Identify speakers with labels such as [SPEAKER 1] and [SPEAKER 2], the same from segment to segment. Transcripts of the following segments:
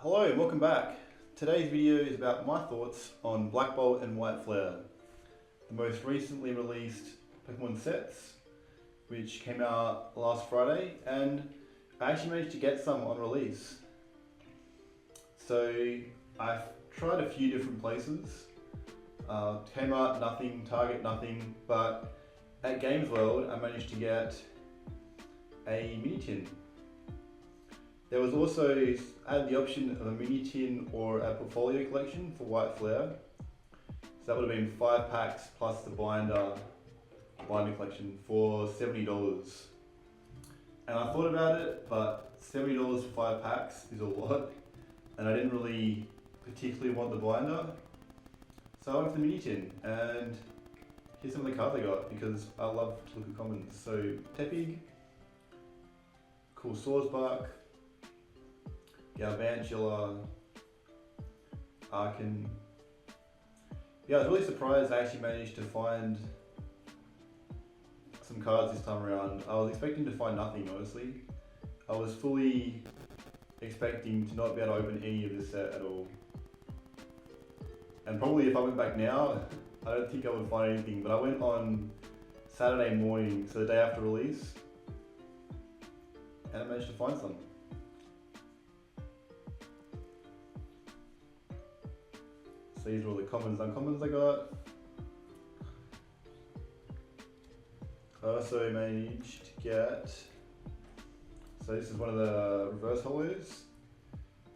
[SPEAKER 1] Hello and welcome back. Today's video is about my thoughts on Black Bolt and White Flare, the most recently released Pokemon sets, which came out last Friday, and I actually managed to get some on release. So I've tried a few different places, Kmart nothing, Target nothing, but at Games World I managed to get a mini tin. There was also, I had the option of a mini tin or a portfolio collection for White Flare. So that would have been 5 packs plus the binder collection for $70. And I thought about it, but $70 for 5 packs is a lot. And I didn't really particularly want the binder. So I went for the mini tin, and here's some of the cards I got because I love to look at commons. So Tepig, cool Swordsbark, Galvantula, Arcan. Yeah, I was really surprised I actually managed to find some cards this time around. I was expecting to find nothing, honestly. I was fully expecting to not be able to open any of this set at all. And probably if I went back now, I don't think I would find anything, but I went on Saturday morning, so the day after release, and I managed to find some. So these are all the commons and uncommons I got. I also managed to get, so this is one of the reverse holos.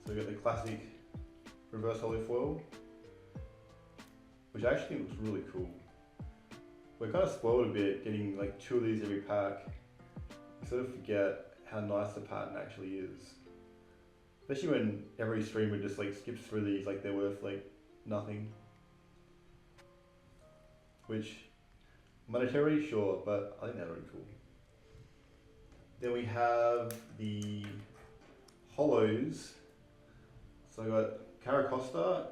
[SPEAKER 1] So we got the classic reverse holo foil, which I actually think looks really cool. We're kind of spoiled a bit getting like 2 of these every pack. You sort of forget how nice the pattern actually is. Especially when every streamer just like skips through these like they're worth like nothing. Which, monetary, sure, but I think they're really cool. Then we have the holos. So I got Caracosta,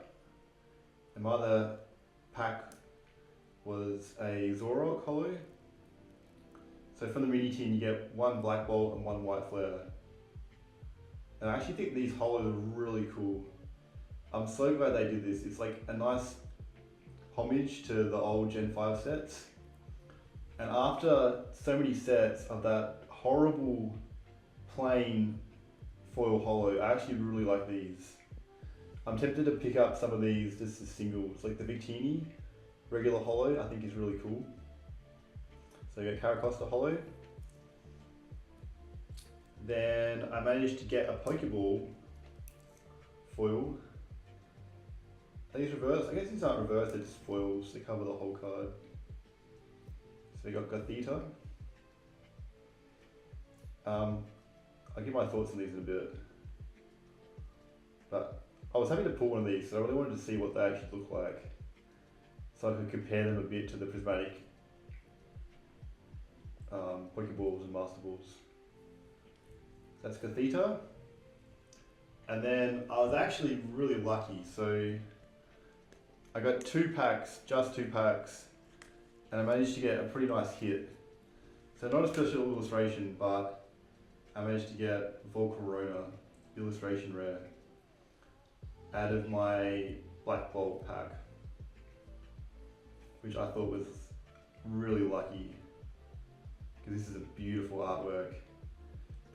[SPEAKER 1] and my other pack was a Zorok holo. So from the mini tin you get 1 Black Bolt and 1 White Flare. And I actually think these holos are really cool. I'm so glad they did this. It's like a nice homage to the old Gen 5 sets. And after so many sets of that horrible plain foil holo, I actually really like these. I'm tempted to pick up some of these just as singles, like the Victini regular holo I think is really cool. So you got Caracosta holo. Then I managed to get a Pokeball foil. Are these reversed? I guess these aren't reversed, they're just foils, they cover the whole card. So you got Gothita. I'll give my thoughts on these in a bit. But I was happy to pull one of these, so I really wanted to see what they actually look like. So I could compare them a bit to the prismatic Pokeballs and Master Balls. That's Gothita. And then I was actually really lucky, so I got 2 packs, just 2 packs, and I managed to get a pretty nice hit. So not a special illustration, but I managed to get Volcarona illustration rare out of my Black Bolt pack, which I thought was really lucky, because this is a beautiful artwork.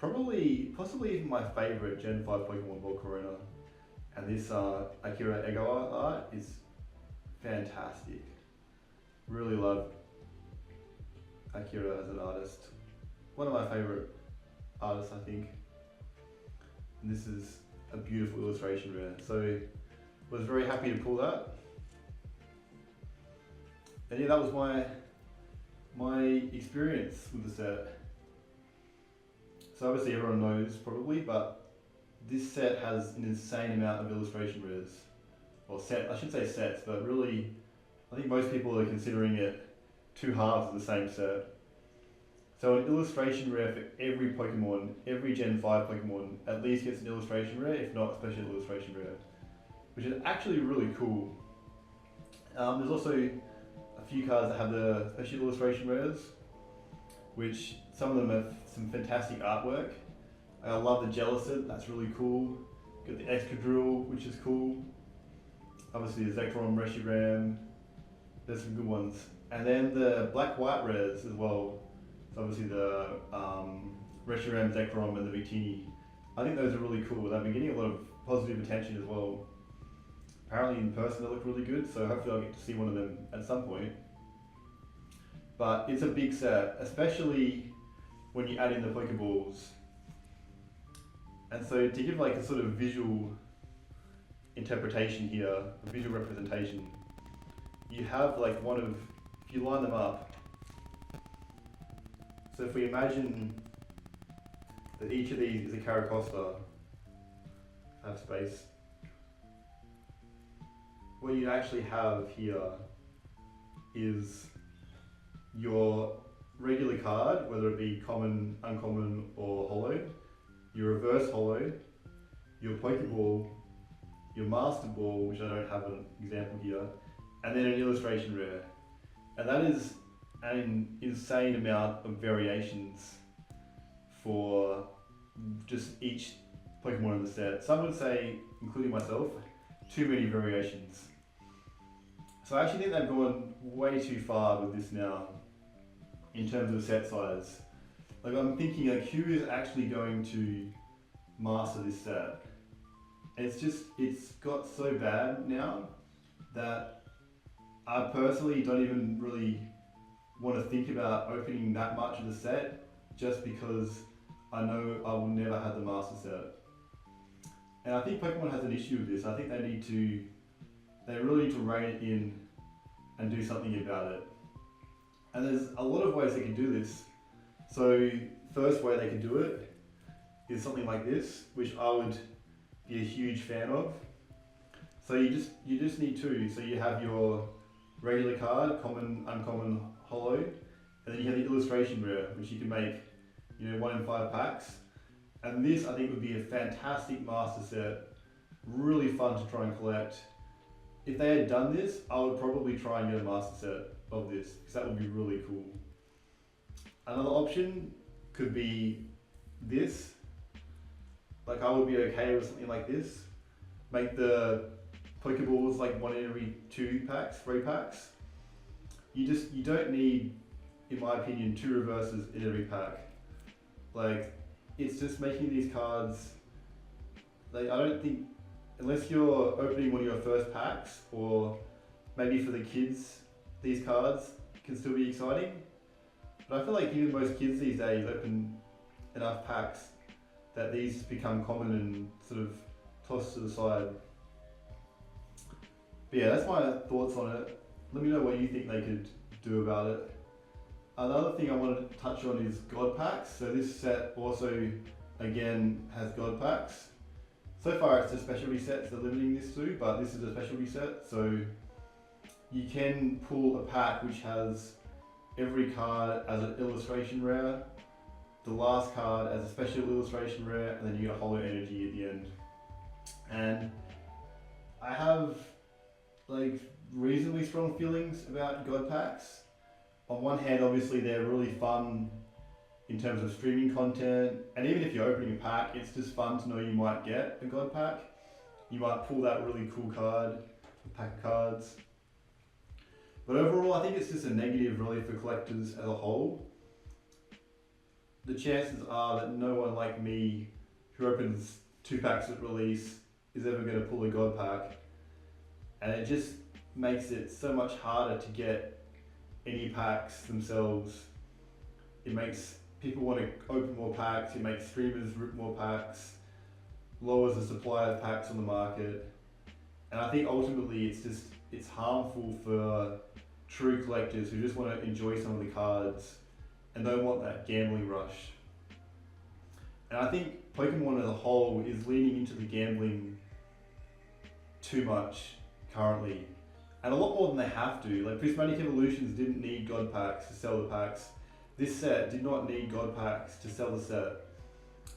[SPEAKER 1] Possibly even my favourite Gen 5 Pokemon, Volcarona, and this Akira Egawa art is fantastic. Really love Akira as an artist. One of my favourite artists, I think. And this is a beautiful illustration rare. So was very happy to pull that. And yeah, that was my experience with the set. So obviously everyone knows probably, but this set has an insane amount of illustration rares. Or I should say sets, but really, I think most people are considering it 2 halves of the same set. So an illustration rare for every Pokemon, every Gen 5 Pokemon at least gets an illustration rare, if not a special illustration rare, which is actually really cool. There's also a few cards that have the special illustration rares, which some of them have some fantastic artwork. I love the Jellicent, that's really cool. Got the Excadrill, which is cool. Obviously the Zekrom, Reshiram. There's some good ones. And then the black-white rares as well. So obviously the Reshiram, Zekrom, and the Victini. I think those are really cool. They've been getting a lot of positive attention as well. Apparently in person they look really good, so hopefully I'll get to see one of them at some point. But it's a big set, especially when you add in the Pokeballs. And so to give like a sort of visual interpretation here, a visual representation, you have like if you line them up, so if we imagine that each of these is a Caracosta, have space, what you actually have here is your regular card, whether it be common, uncommon, or holo, your reverse holo, your Pokeball, your Master Ball, which I don't have an example here, and then an illustration rare. And that is an insane amount of variations for just each Pokemon in the set. Some would say, including myself, too many variations. So I actually think they've gone way too far with this now, in terms of set size. Like I'm thinking like who is actually going to master this set? And it's got so bad now that I personally don't even really want to think about opening that much of the set, just because I know I will never have the master set. And I think Pokemon has an issue with this. I think they really need to rein it in and do something about it. And there's a lot of ways they can do this. So first way they can do it is something like this, which I would be a huge fan of. So you just need two. So you have your regular card, common, uncommon, holo, and then you have the illustration rare, which you can make 1 in 5 packs. And this I think would be a fantastic master set, really fun to try and collect. If they had done this, I would probably try and get a master set of this, because that would be really cool. Another option could be this. Like I would be okay with something like this. Make the Pokeballs like 1 in every 2 packs, 3 packs. You don't need, in my opinion, 2 reverses in every pack. Like it's just making these cards, like I don't think, unless you're opening one of your first packs, or maybe for the kids, these cards can still be exciting. But I feel like even most kids these days open enough packs that these become common and sort of tossed to the side. But yeah, that's my thoughts on it. Let me know what you think they could do about it. Another thing I wanted to touch on is God packs. So this set also, again, has God packs. So far it's the specialty sets they're limiting this to, but this is a specialty set. So you can pull a pack which has every card as an illustration rare, the last card as a special illustration rare, and then you get a holo energy at the end. And I have like reasonably strong feelings about God packs. On one hand, obviously they're really fun in terms of streaming content, and even if you're opening a pack, it's just fun to know you might get a God pack. You might pull that really cool card, a pack of cards. But overall, I think it's just a negative really for collectors as a whole. The chances are that no one like me who opens 2 packs at release is ever going to pull a God pack. And it just makes it so much harder to get any packs themselves. It makes people want to open more packs, it makes streamers rip more packs, lowers the supply of packs on the market. And I think ultimately it's harmful for true collectors who just want to enjoy some of the cards and don't want that gambling rush. And I think Pokemon as a whole is leaning into the gambling too much currently, and a lot more than they have to. Like Prismatic Evolutions didn't need God packs to sell the packs. This set did not need God packs to sell the set,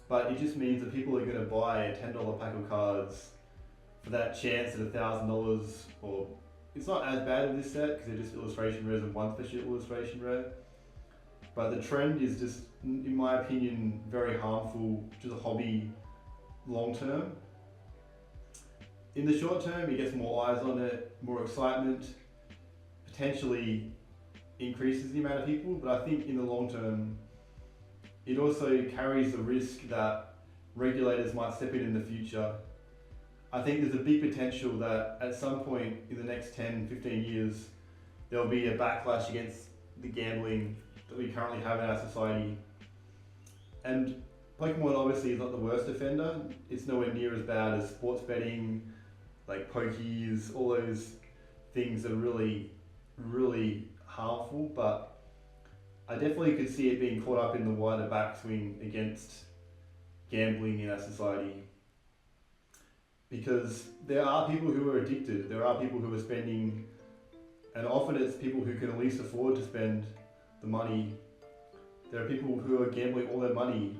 [SPEAKER 1] but it just means that people are going to buy a $10 pack of cards for that chance at $1,000, or it's not as bad in this set because they're just illustration rares and 1 special illustration rare. But the trend is just, in my opinion, very harmful to the hobby long term. in the short term, it gets more eyes on it, more excitement, potentially increases the amount of people, but I think in the long term, it also carries the risk that regulators might step in the future. I think there's a big potential that at some point in the next 10, 15 years, there'll be a backlash against the gambling that we currently have in our society. And Pokemon obviously is not the worst offender. It's nowhere near as bad as sports betting, like pokies, all those things that are really, really harmful, but I definitely could see it being caught up in the wider backswing against gambling in our society. Because there are people who are addicted, there are people who are spending, and often it's people who can at least afford to spend the money. There are people who are gambling all their money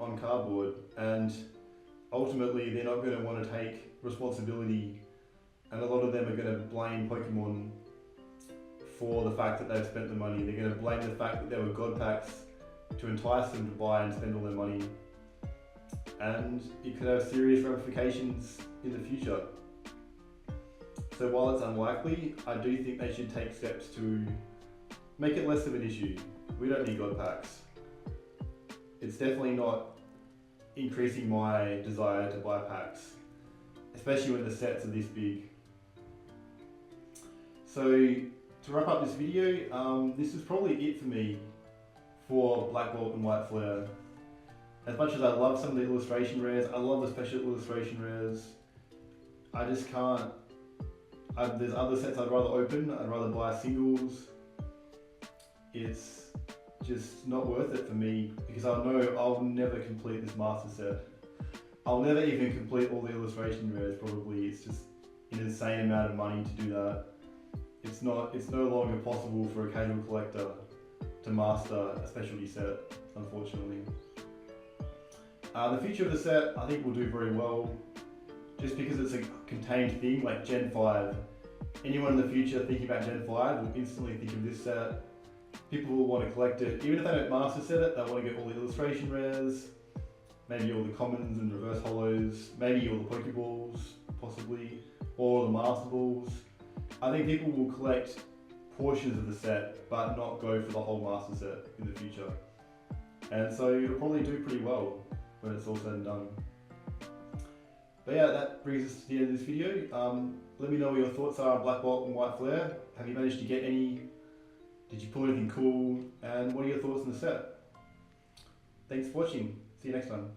[SPEAKER 1] on cardboard, and ultimately they're not going to want to take responsibility, and a lot of them are going to blame Pokemon for the fact that they've spent the money. They're going to blame the fact that there were god packs to entice them to buy and spend all their money. And it could have serious ramifications in the future. So while it's unlikely, I do think they should take steps to make it less of an issue. We don't need god packs. It's definitely not increasing my desire to buy packs, especially when the sets are this big. So to wrap up this video, this is probably it for me for Black Bolt and White Flare. As much as I love some of the illustration rares, I love the special illustration rares, I just can't. There's other sets I'd rather open. I'd rather buy singles. It's just not worth it for me because I know I'll never complete this master set. I'll never even complete all the illustration rares probably. It's just an insane amount of money to do that. It's no longer possible for a casual collector to master a specialty set, unfortunately. The future of the set I think will do very well, just because it's a contained thing like Gen 5. Anyone in the future thinking about Gen 5 will instantly think of this set. People will want to collect it, even if they don't master set it, they'll want to get all the illustration rares, maybe all the commons and reverse holos, maybe all the Pokeballs, possibly, or the Master Balls. I think people will collect portions of the set, but not go for the whole master set in the future. And so it'll probably do pretty well when it's all said and done. But yeah, that brings us to the end of this video. Let me know what your thoughts are on Black Bolt and White Flare. Have you managed to get any? Did you pull anything cool? And what are your thoughts on the set? Thanks for watching. See you next time.